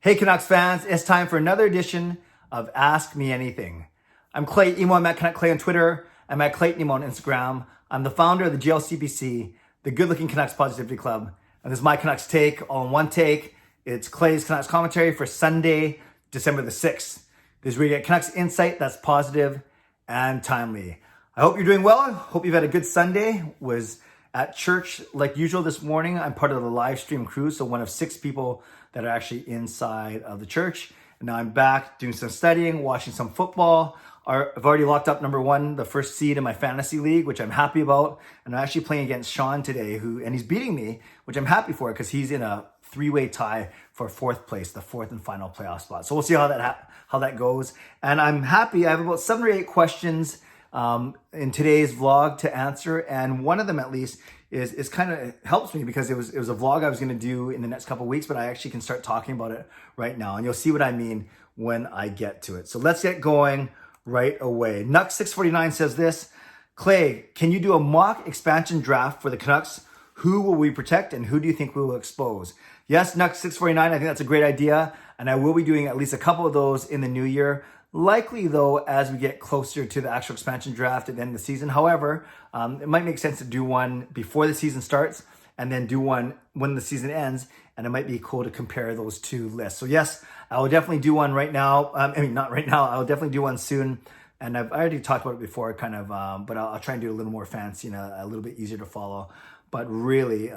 Hey Canucks fans, it's time for another edition of Ask Me Anything. I'm Clay Emo, I'm at Canuck Clay on Twitter, I'm at Clayton Emo on Instagram. I'm the founder of the GLCPC, the Good Looking Canucks Positivity Club, and this is my Canucks take, all in one take. It's Clay's Canucks commentary for Sunday, December the 6th. This is where you get Canucks insight that's positive and timely. I hope you're doing well. I hope you've had a good Sunday. Was at church like usual this morning. I'm part of the live stream crew, so one of 6 people that are actually inside of the church. And now I'm back doing some studying, watching some football. I've already locked up number 1, the first seed in my fantasy league, which I'm happy about. And I'm actually playing against Sean today, and he's beating me, which I'm happy for because he's in a 3-way tie for 4th place, the 4th and final playoff spot. So we'll see how that goes. And I'm happy. I have about 7 or 8 questions in today's vlog to answer, and one of them at least is kind of helps me because it was a vlog I was going to do in the next couple of weeks, but I actually can start talking about it right now, and you'll see what I mean when I get to it. So let's get going right away. Nuck649 says this: Clay, can you do a mock expansion draft for the Canucks? Who will we protect and who do you think we will expose? Yes, Nuck649, I think that's a great idea, and I will be doing at least a couple of those in the new year. Likely, though, as we get closer to the actual expansion draft at the end of the season. However, it might make sense to do one before the season starts and then do one when the season ends, and it might be cool to compare those 2 lists. So yes, I will definitely do one right now. Not right now. I'll definitely do one soon. And I already talked about it before, kind of, but I'll try and do it a little more fancy and a little bit easier to follow. But really,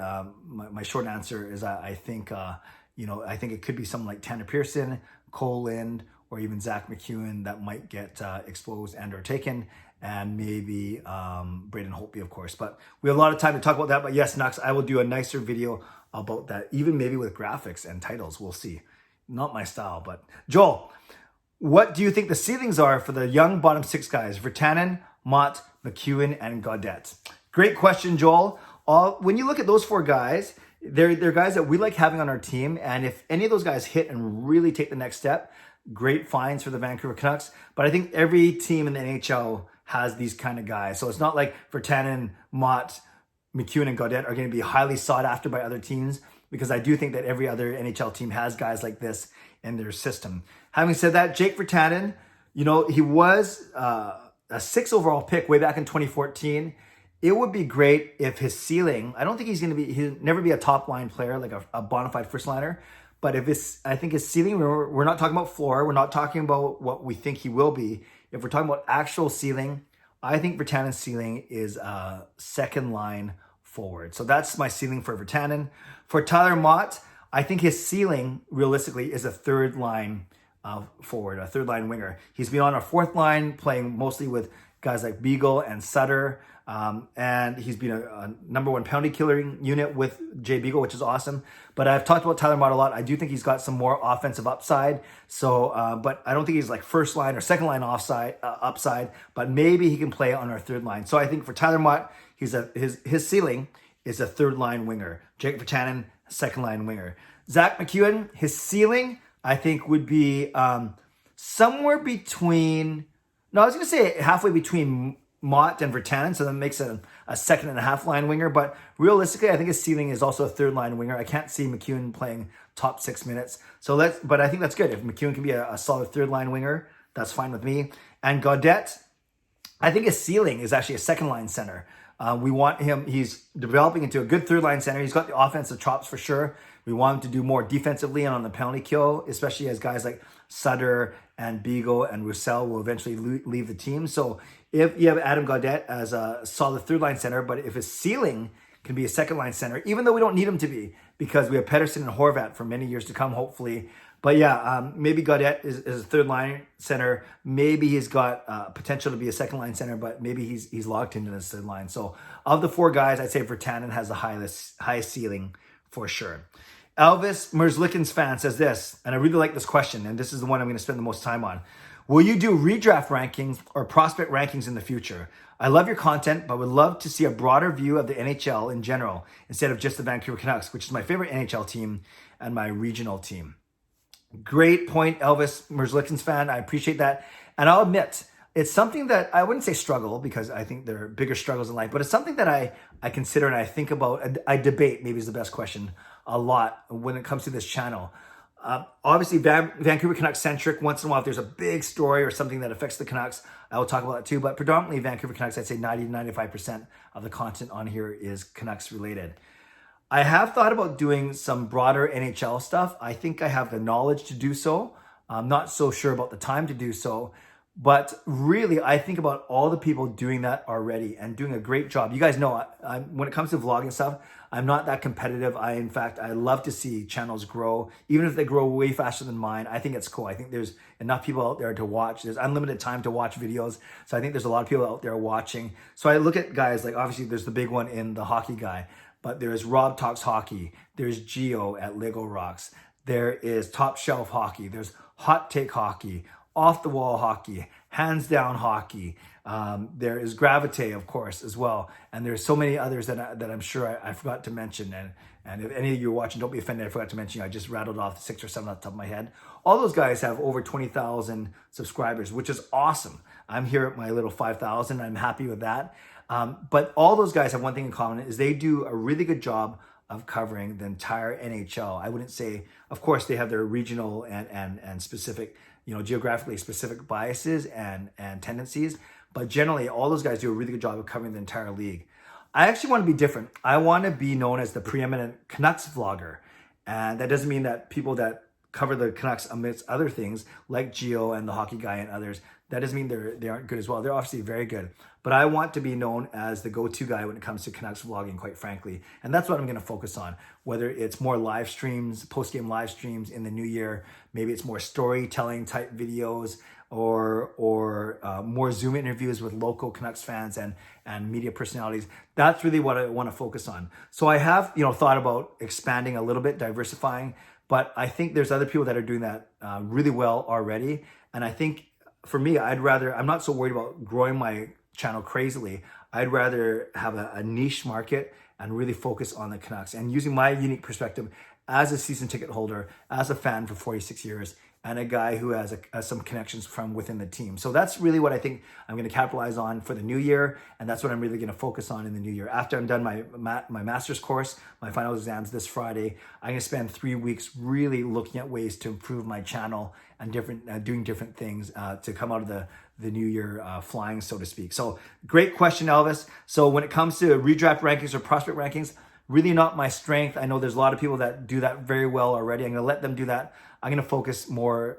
my short answer is I think, I think it could be someone like Tanner Pearson, Cole Lind, or even Zach McEwen that might get exposed and or taken, and maybe Braden Holtby, of course. But we have a lot of time to talk about that. But yes, Nux, I will do a nicer video about that, even maybe with graphics and titles. We'll see. Not my style, but Joel, what do you think the ceilings are for the young bottom 6 guys? Virtanen, Motte, McEwen, and Gaudette. Great question, Joel. When you look at those 4 guys, they're guys that we like having on our team. And if any of those guys hit and really take the next step, great finds for the Vancouver Canucks. But I think every team in the NHL has these kind of guys. So it's not like Virtanen, Motte, McEwen, and Gaudette are going to be highly sought after by other teams, because I do think that every other NHL team has guys like this in their system. Having said that, Jake Virtanen, he was a 6th overall pick way back in 2014. It would be great if his ceiling, I don't think he'll never be a top line player, like a bona fide first liner. But I think his ceiling, we're not talking about floor. We're not talking about what we think he will be. If we're talking about actual ceiling, I think Virtanen's ceiling is a 2nd line forward. So that's my ceiling for Virtanen. For Tyler Motte, I think his ceiling, realistically, is a 3rd line forward, a 3rd line winger. He's been on a 4th line, playing mostly with guys like Beagle and Sutter. And he's been a number 1 penalty killing unit with Jay Beagle, which is awesome. But I've talked about Tyler Motte a lot. I do think he's got some more offensive upside. So, but I don't think he's like 1st line or 2nd line upside. But maybe he can play on our 3rd line. So I think for Tyler Motte, his ceiling is a 3rd line winger. Jake Virtanen, 2nd line winger. Zach McEwen, his ceiling I think would be somewhere between. No, I was going to say halfway between Motte and Virtanen, so that makes a 2nd and a half line winger. But realistically, I think his ceiling is also a 3rd line winger. I can't see McEwen playing top 6 minutes. But I think that's good. If McEwen can be a solid 3rd line winger, that's fine with me. And Gaudette, I think his ceiling is actually a 2nd line center. We want him, he's developing into a good 3rd line center. He's got the offensive chops for sure. We want him to do more defensively and on the penalty kill, especially as guys like Sutter and Beagle and Roussel will eventually leave the team. So if you have Adam Gaudette as a solid 3rd line center, but if his ceiling can be a 2nd line center, even though we don't need him to be, because we have Pettersson and Horvat for many years to come, hopefully. But yeah, maybe Gaudette is a 3rd line center. Maybe he's got potential to be a 2nd line center, but maybe he's locked into this 3rd line. So of the 4 guys, I'd say Virtanen has the highest ceiling for sure. Elvis Merzlikins fan says this, and I really like this question, and this is the one I'm going to spend the most time on. Will you do redraft rankings or prospect rankings in the future? I love your content, but would love to see a broader view of the NHL in general instead of just the Vancouver Canucks, which is my favorite NHL team and my regional team. Great point, Elvis Merzlikins fan. I appreciate that. And I'll admit, it's something that I wouldn't say struggle, because I think there are bigger struggles in life, but it's something that I consider and I think about. I debate, maybe is the best question, a lot when it comes to this channel. Obviously, Vancouver Canucks centric. Once in a while, if there's a big story or something that affects the Canucks, I will talk about that too. But predominantly Vancouver Canucks, I'd say 90 to 95% of the content on here is Canucks related. I have thought about doing some broader NHL stuff. I think I have the knowledge to do so. I'm not so sure about the time to do so. But really, I think about all the people doing that already and doing a great job. You guys know, when it comes to vlogging stuff, I'm not that competitive. In fact, I love to see channels grow, even if they grow way faster than mine. I think it's cool. I think there's enough people out there to watch. There's unlimited time to watch videos. So I think there's a lot of people out there watching. So I look at guys like, obviously, there's the big one in the hockey guy, but there's Rob Talks Hockey. There's Geo at Lego Rocks. There is Top Shelf Hockey. There's Hot Take Hockey, Off the Wall Hockey, Hands Down Hockey. There is Gravite, of course, as well. And there's so many others that I'm sure I forgot to mention. And if any of you are watching, don't be offended, I forgot to mention. I just rattled off 6 or 7 off the top of my head. All those guys have over 20,000 subscribers, which is awesome. I'm here at my little 5,000. I'm happy with that. But all those guys have one thing in common, is they do a really good job of covering the entire NHL. I wouldn't say, of course, they have their regional and specific, geographically specific biases and tendencies, but generally all those guys do a really good job of covering the entire league. I actually want to be different. I want to be known as the preeminent Canucks vlogger. And that doesn't mean that people that cover the Canucks amidst other things like Geo and the hockey guy and others, that doesn't mean they aren't good as well. They're obviously very good. But I want to be known as the go-to guy when it comes to Canucks vlogging, quite frankly. And that's what I'm going to focus on, whether it's more live streams, post-game live streams in the new year. Maybe it's more storytelling type videos or more Zoom interviews with local Canucks fans and media personalities. That's really what I want to focus on. So I have, thought about expanding a little bit, diversifying, but I think there's other people that are doing that really well already. And I think for me, I'm not so worried about growing my channel crazily. I'd rather have a niche market and really focus on the Canucks and using my unique perspective as a season ticket holder, as a fan for 46 years, and a guy who has some connections from within the team. So that's really what I think I'm going to capitalize on for the new year, and that's what I'm really going to focus on in the new year. After I'm done my master's course, my final exams this Friday, I'm going to spend 3 weeks really looking at ways to improve my channel and doing different things to come out of the new year flying, so to speak. So great question, Elvis. So when it comes to redraft rankings or prospect rankings, really not my strength. I know there's a lot of people that do that very well already. I'm going to let them do that. I'm going to focus more,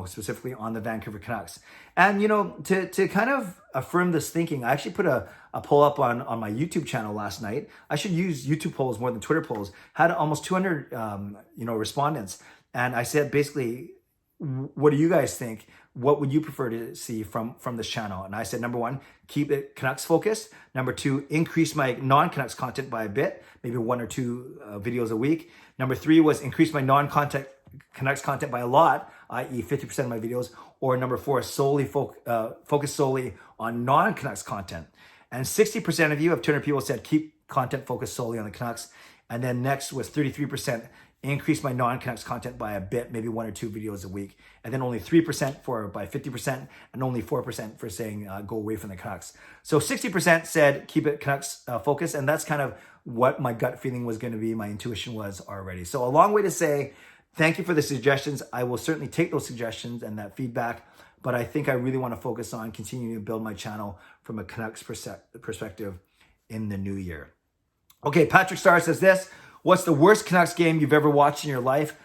specifically on the Vancouver Canucks. And, to kind of affirm this thinking, I actually put a poll up on my YouTube channel last night. I should use YouTube polls more than Twitter polls. Had almost 200, respondents. And I said, basically, what do you guys think? What would you prefer to see from this channel? And I said, number 1, keep it Canucks focused. Number 2, increase my non-Canucks content by a bit, maybe 1 or 2 videos a week. Number 3 was increase my Canucks content by a lot, i.e. 50% of my videos. Or number 4, focus solely on non-Canucks content. And 60% of you, of 200 people, said keep content focused solely on the Canucks. And then next was 33%, increase my non-Canucks content by a bit, maybe 1 or 2 videos a week. And then only 3% by 50%, and only 4% for saying go away from the Canucks. So 60% said keep it Canucks focused, and that's kind of what my gut feeling was going to be, my intuition was already. So a long way to say thank you for the suggestions. I will certainly take those suggestions and that feedback, but I think I really want to focus on continuing to build my channel from a Canucks perspective in the new year. Okay, Patrick Starr says this: what's the worst Canucks game you've ever watched in your life?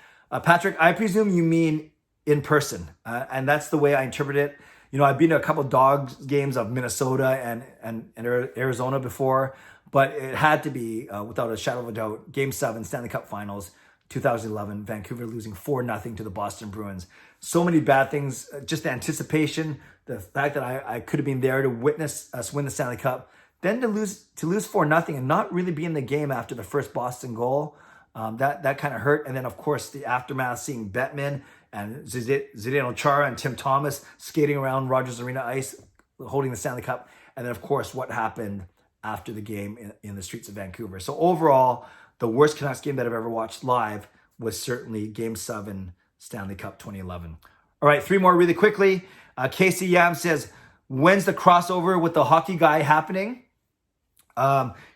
Patrick, I presume you mean in person, and that's the way I interpret it. I've been to a couple Dogs games of Minnesota and Arizona before, but it had to be, without a shadow of a doubt, Game 7, Stanley Cup Finals, 2011, Vancouver losing 4-0 to the Boston Bruins. So many bad things, just the anticipation, the fact that I could have been there to witness us win the Stanley Cup, then to lose 4-0 and not really be in the game after the first Boston goal, that kind of hurt. And then, of course, the aftermath, seeing Bettman and Zdeno Chara and Tim Thomas skating around Rogers Arena ice, holding the Stanley Cup. And then, of course, what happened after the game in the streets of Vancouver. So overall, the worst Canucks game that I've ever watched live was certainly Game 7, Stanley Cup 2011. All right, 3 more really quickly. Casey Yam says, when's the crossover with the hockey guy happening?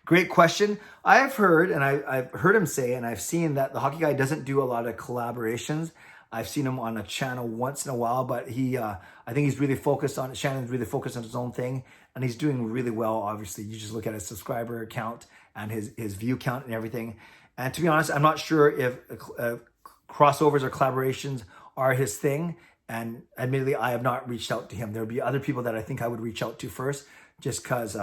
Great question. I've heard, and I've heard him say, and I've seen that the hockey guy doesn't do a lot of collaborations. I've seen him on a channel once in a while, but I think he's really focused on, Shannon's really focused on his own thing, and he's doing really well, obviously. You just look at his subscriber count and his view count and everything. And to be honest, I'm not sure if crossovers or collaborations are his thing. And admittedly, I have not reached out to him. There would be other people that I think I would reach out to first, just because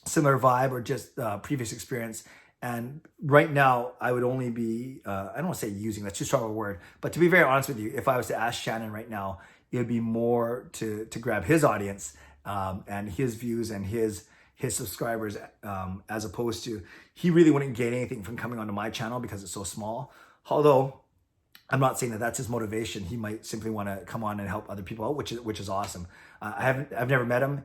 similar vibe or just previous experience. And right now, I would only be, I don't want to say using, that's too strong a word, but to be very honest with you, if I was to ask Shannon right now, it would be more to grab his audience and his views and his subscribers, as opposed to, he really wouldn't get anything from coming onto my channel because it's so small. Although, I'm not saying that that's his motivation. He might simply want to come on and help other people out, which is awesome. I've never met him.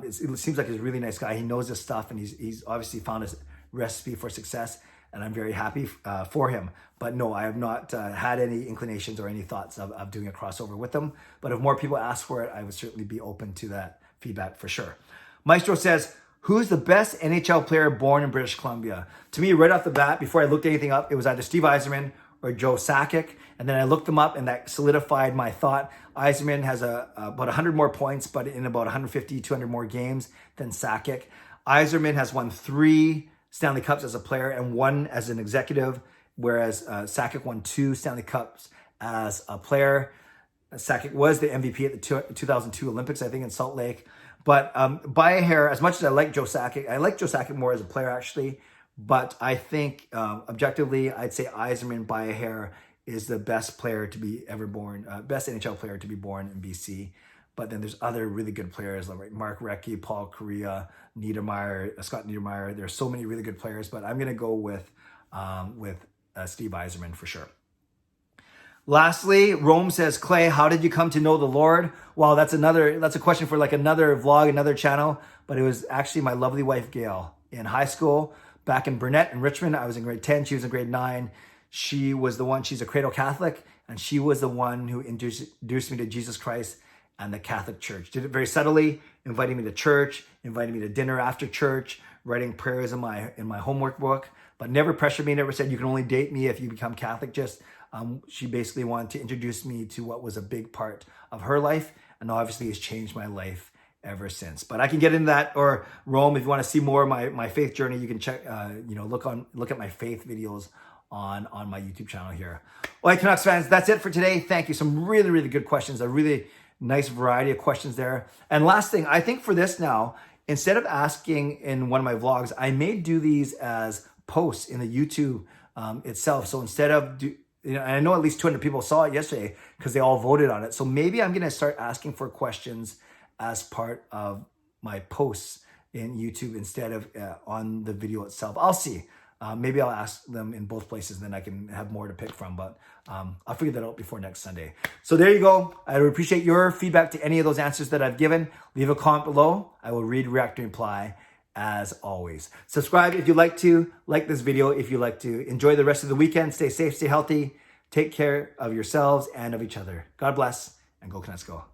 It seems like he's a really nice guy. He knows his stuff, and he's obviously found his recipe for success, and I'm very happy for him. But no, I have not had any inclinations or any thoughts of doing a crossover with him. But if more people ask for it, I would certainly be open to that feedback for sure. Maestro says, who's the best NHL player born in British Columbia? To me, right off the bat, before I looked anything up, it was either Steve Yzerman or Joe Sakic. And then I looked them up, and that solidified my thought. Yzerman has about 100 more points, but in about 150, 200 more games than Sakic. Yzerman has won 3 Stanley Cups as a player and 1 as an executive, whereas Sakic won 2 Stanley Cups as a player. Sakic was the MVP at the 2002 Olympics, I think, in Salt Lake. But by a hair, as much as I like Joe Sakic, I like Joe Sakic more as a player, actually. But I think objectively, I'd say Yzerman by a hair is the best player to be ever born, best NHL player to be born in BC. But then there's other really good players like Mark Recchi, Paul Kariya, Niedermayer, Scott Niedermayer. There's so many really good players, but I'm going to go with Steve Yzerman for sure. Lastly, Rome says, Clay, how did you come to know the Lord? Well, that's a question for like another vlog, another channel, but it was actually my lovely wife, Gail, in high school, back in Burnett in Richmond. I was in grade 10, she was in grade 9. She was the one, she's a cradle Catholic, and she was the one who introduced me to Jesus Christ and the Catholic Church. Did it very subtly, inviting me to church, inviting me to dinner after church, writing prayers in my homework book, but never pressured me, never said you can only date me if you become Catholic. Just she basically wanted to introduce me to what was a big part of her life, and obviously has changed my life ever since. But I can get into that, or Rome, if you want to see more of my faith journey, you can check, look at my faith videos on my YouTube channel here. All right, Canucks fans, that's it for today. Thank you. Some really, really good questions. A really nice variety of questions there. And last thing, I think for this now, instead of asking in one of my vlogs, I may do these as posts in the YouTube itself. So instead of, and I know at least 200 people saw it yesterday because they all voted on it. So maybe I'm going to start asking for questions as part of my posts in YouTube instead of on the video itself. I'll see. Maybe I'll ask them in both places, and then I can have more to pick from. But I'll figure that out before next Sunday. So there you go. I would appreciate your feedback to any of those answers that I've given. Leave a comment below. I will read, react, and reply as always. Subscribe if you'd like to. Like this video if you'd like to. Enjoy the rest of the weekend. Stay safe, stay healthy. Take care of yourselves and of each other. God bless, and go Canucks go.